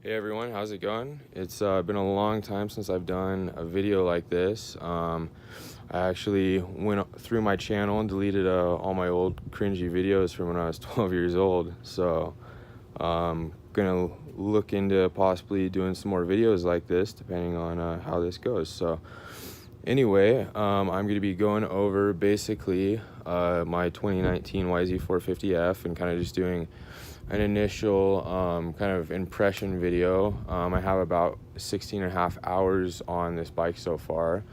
Hey everyone, how's it going? It's been a long time since I've done a video like this. I actually went through my channel and deleted all my old cringy videos from when I was 12 years old. So gonna look into possibly doing some more videos like this depending on how this goes. So anyway, I'm gonna be going over basically my 2019 YZ450F and kind of just doing an initial kind of impression video. I have about 16 and a half hours on this bike so far,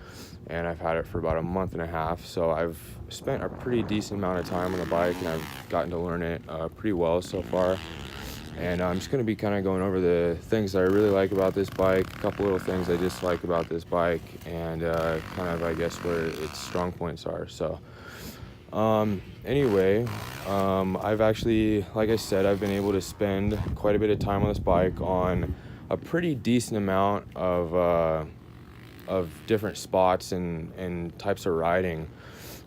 and I've had it for about a month and a half, so I've spent a pretty decent amount of time on the bike, and I've gotten to learn it pretty well so far. And I'm just going to be kind of going over the things that I really like about this bike, a couple little things I dislike about this bike, and kind of, I guess, where its strong points are. So anyway, I've actually, like I said, I've been able to spend quite a bit of time on this bike on a pretty decent amount of different spots and types of riding.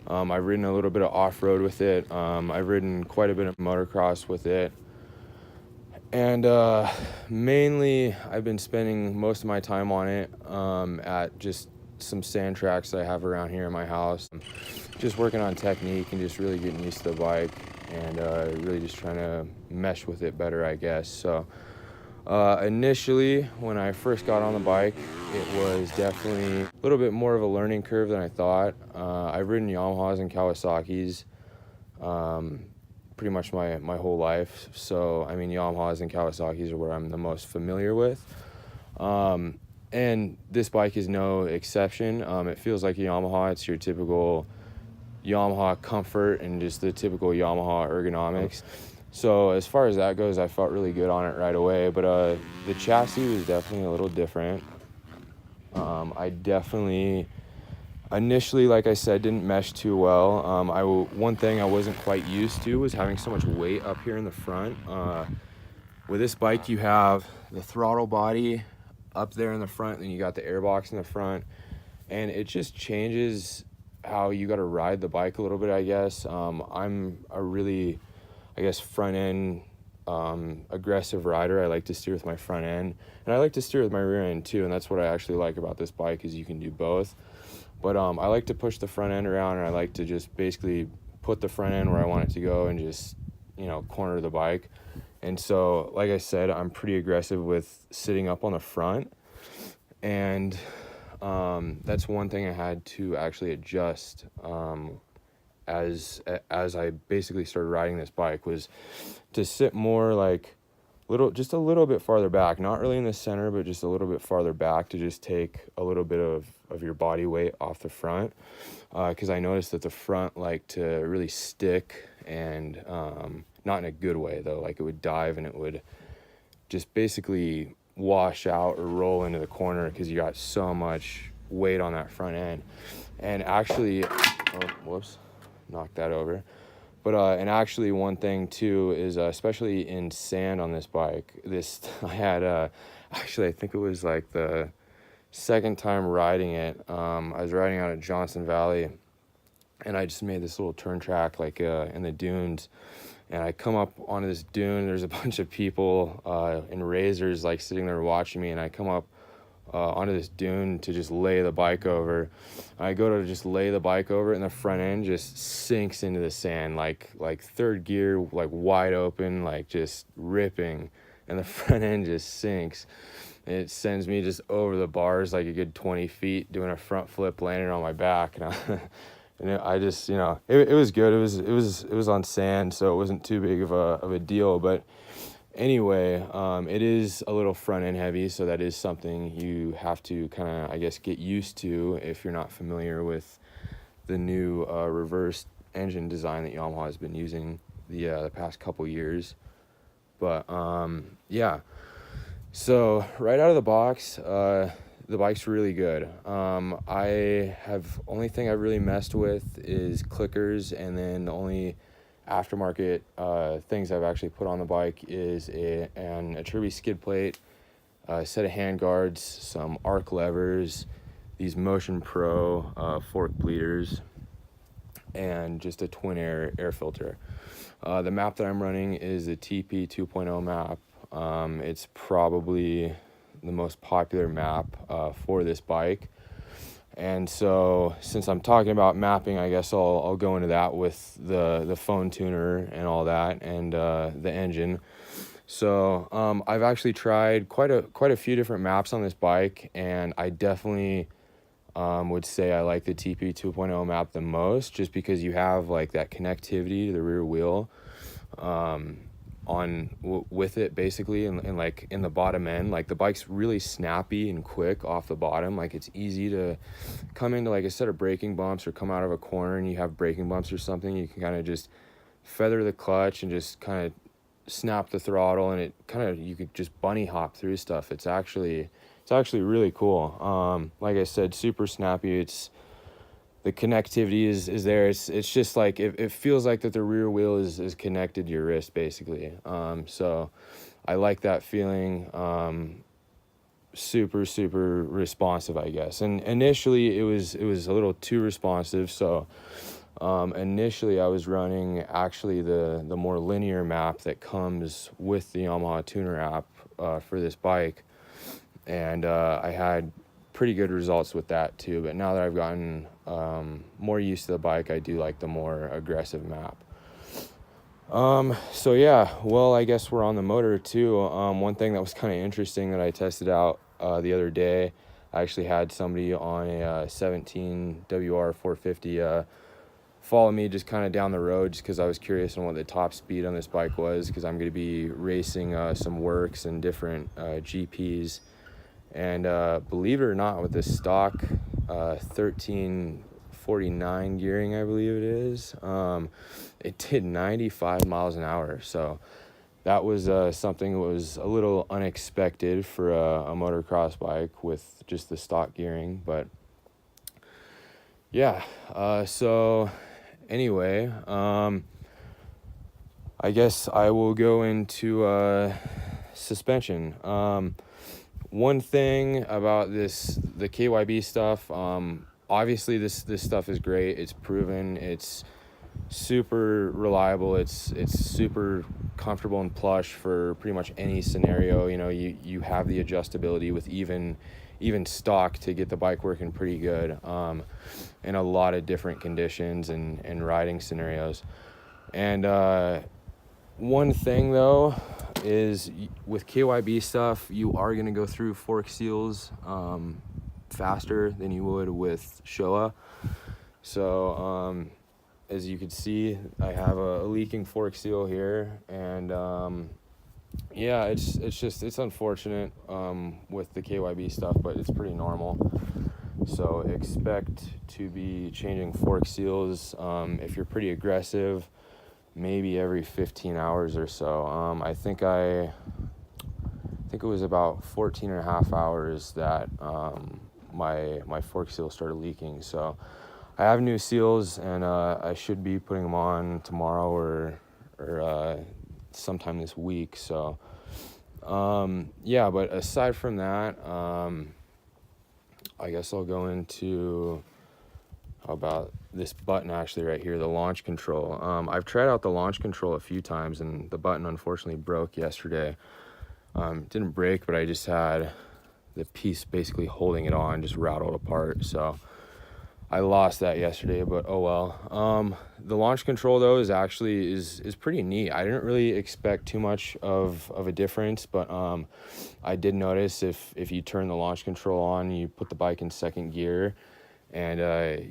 I've ridden a little bit of off-road with it. I've ridden quite a bit of motocross with it. And mainly I've been spending most of my time on it at just some sand tracks that I have around here in my house. Just working on technique and just really getting used to the bike and really just trying to mesh with it better, I guess. So initially, when I first got on the bike, it was definitely a little bit more of a learning curve than I thought. I've ridden Yamahas and Kawasaki's pretty much my whole life. So, I mean, Yamahas and Kawasaki's are where I'm the most familiar with. And this bike is no exception. It feels like a Yamaha. It's your typical Yamaha comfort and just the typical Yamaha ergonomics. So as far as that goes, I felt really good on it right away. But the chassis was definitely a little different. I definitely initially, like I said, didn't mesh too well. One thing I wasn't quite used to was having so much weight up here in the front. With this bike, you have the throttle body up there in the front, and you got the airbox in the front, and it just changes how you got to ride the bike a little bit, I guess. I'm a really, I guess, front end aggressive rider. I like to steer with my front end, and I like to steer with my rear end too, and that's what I actually like about this bike is you can do both. But I like to push the front end around, and I like to just basically put the front end where I want it to go and just, corner the bike. And so, like I said, I'm pretty aggressive with sitting up on the front. And that's one thing I had to actually adjust as I basically started riding this bike, was to sit more like just a little bit farther back, not really in the center, but just a little bit farther back to just take a little bit of your body weight off the front. Because I noticed that the front liked to really stick, and not in a good way though, like it would dive and it would just basically wash out or roll into the corner because you got so much weight on that front end. And actually, knocked that over. But and actually one thing too is especially in sand on this bike, I had actually I think it was like the second time riding it. I was riding out at Johnson Valley, and I just made this little turn track like in the dunes, and I come up onto this dune. There's a bunch of people in razors like sitting there watching me, and I come up onto this dune to just lay the bike over. I go to just lay the bike over, and the front end just sinks into the sand like third gear, like wide open, like just ripping, and the front end just sinks. It sends me just over the bars like a good 20 feet, doing a front flip, landing on my back, and I just, it was good. It was on sand, so it wasn't too big of a deal. But anyway, it is a little front end heavy, so that is something you have to kind of, I guess, get used to if you're not familiar with the new reverse engine design that Yamaha has been using the past couple years. But yeah. So right out of the box, the bike's really good. Only thing I've really messed with is clickers, and then the only aftermarket things I've actually put on the bike is an Atterby skid plate, a set of hand guards, some arc levers, these Motion Pro fork bleeders, and just a twin air filter. The map that I'm running is a TP 2.0 map. It's probably the most popular map for this bike. And so since I'm talking about mapping, I guess I'll go into that with the phone tuner and all that, and the engine. So I've actually tried quite a few different maps on this bike, and I definitely would say I like the TP 2.0 map the most, just because you have like that connectivity to the rear wheel with it basically, and like in the bottom end, like the bike's really snappy and quick off the bottom. Like it's easy to come into like a set of braking bumps or come out of a corner and you have braking bumps or something. You can kind of just feather the clutch and just kind of snap the throttle, and you could just bunny hop through stuff. It's actually really cool. Like I said, super snappy. The connectivity is there. It's just like it feels like that the rear wheel is connected to your wrist basically. So I like that feeling. Super responsive, I guess. And initially it was a little too responsive. So initially I was running actually the more linear map that comes with the Yamaha tuner app for this bike, and I had pretty good results with that too. But now that I've gotten more used to the bike, I do like the more aggressive map. So yeah, well, I guess we're on the motor too. One thing that was kind of interesting that I tested out the other day, I actually had somebody on a 17 WR450 follow me just kind of down the road, just because I was curious on what the top speed on this bike was, because I'm going to be racing some works and different GPs. And believe it or not, with this stock 1349 gearing, I believe it is, it did 95 miles an hour. So that was something that was a little unexpected for a motocross bike with just the stock gearing. But yeah, so anyway, I guess I will go into suspension. One thing about the KYB stuff, obviously this stuff is great. It's proven. It's super reliable. It's super comfortable and plush for pretty much any scenario. You know, you have the adjustability with even stock to get the bike working pretty good in a lot of different conditions and riding scenarios. And one thing though is with KYB stuff, you are going to go through fork seals faster than you would with Showa. So as you can see, I have a leaking fork seal here, and yeah, it's unfortunate with the KYB stuff, but it's pretty normal. So expect to be changing fork seals if you're pretty aggressive, maybe every 15 hours or so. I think it was about 14 and a half hours that my fork seal started leaking. So I have new seals, and I should be putting them on tomorrow or sometime this week. So yeah, but aside from that, I guess I'll go into how about this button actually right here, the launch control. I've tried out the launch control a few times, and the button unfortunately broke yesterday. It didn't break, but I just had the piece basically holding it on just rattled apart. So I lost that yesterday, but oh well. The launch control though is pretty neat. I didn't really expect too much of a difference, but I did notice if you turn the launch control on, you put the bike in second gear, and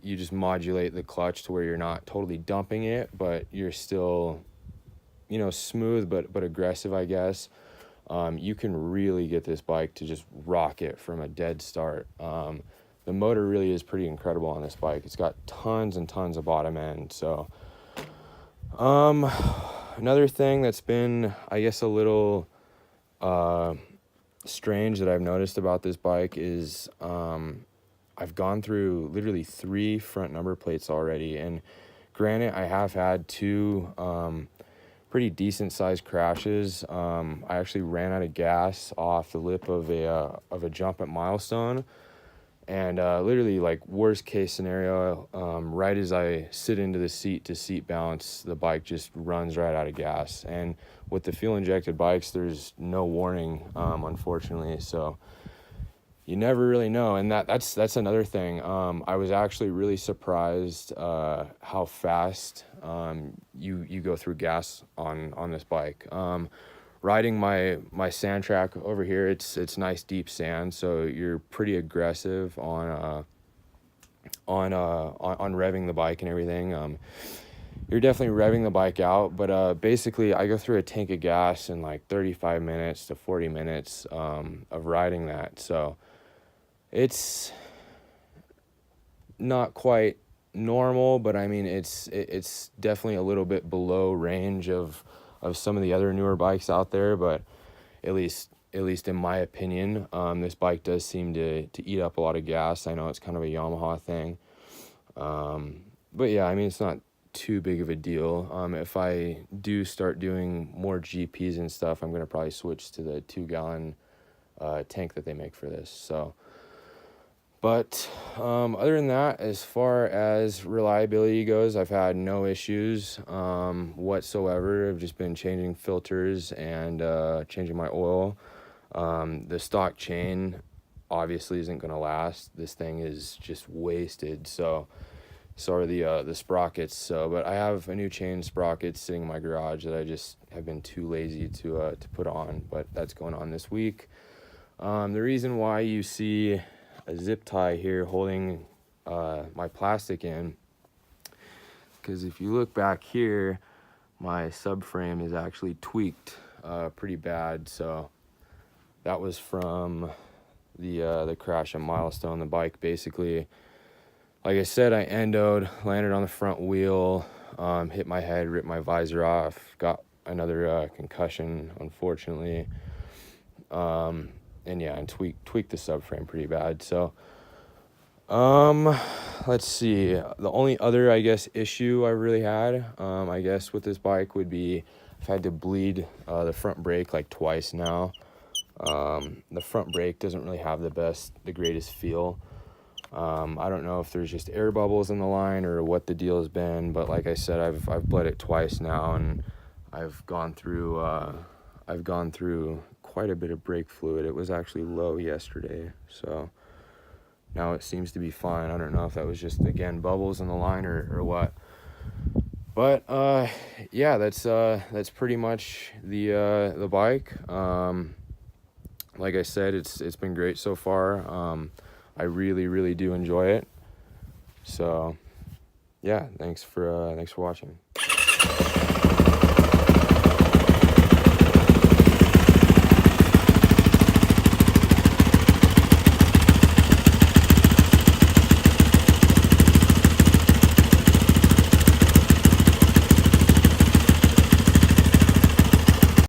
you just modulate the clutch to where you're not totally dumping it, but you're still, smooth but aggressive, I guess. You can really get this bike to just rock it from a dead start. The motor really is pretty incredible on this bike. It's got tons and tons of bottom end. So another thing that's been, I guess, a little strange that I've noticed about this bike is I've gone through literally 3 front number plates already, and granted, I have had 2 pretty decent sized crashes. I actually ran out of gas off the lip of a jump at Milestone, And literally, like, worst case scenario, right as I sit into the seat to seat balance, the bike just runs right out of gas. And with the fuel injected bikes, there's no warning, unfortunately. So you never really know. And that's another thing. I was actually really surprised how fast you go through gas on this bike. Riding my sand track over here, it's nice deep sand, so you're pretty aggressive on revving the bike and everything. You're definitely revving the bike out, but basically I go through a tank of gas in like 35 minutes to 40 minutes of riding that. So it's not quite normal, but I mean it's definitely a little bit below range of some of the other newer bikes out there, but at least in my opinion, this bike does seem to eat up a lot of gas. I know it's kind of a Yamaha thing, but yeah, I mean, it's not too big of a deal. If I do start doing more GPs and stuff, I'm going to probably switch to the 2-gallon tank that they make for this. So, but other than that, as far as reliability goes, I've had no issues whatsoever. I've just been changing filters and changing my oil. The stock chain obviously isn't going to last. This thing is just wasted. So are the sprockets. So, but I have a new chain sprocket sitting in my garage that I just have been too lazy to put on. But that's going on this week. The reason why you see a zip tie here holding my plastic in, because if you look back here, my subframe is actually tweaked pretty bad. So that was from the crash at Milestone. The bike basically, like I said, I endoed, landed on the front wheel, hit my head, ripped my visor off, got another concussion, unfortunately. And yeah, and tweaked the subframe pretty bad. So, let's see. The only other, I guess, issue I really had, I guess, with this bike would be I've had to bleed the front brake like twice now. The front brake doesn't really have the greatest feel. I don't know if there's just air bubbles in the line or what the deal has been, but like I said, I've bled it twice now, and I've gone through quite a bit of brake fluid. It was actually low yesterday, so now it seems to be fine. I don't know if that was just, again, bubbles in the line or what. But yeah, that's pretty much the bike. Like I said, it's been great so far. I really do enjoy it. So yeah, thanks for watching.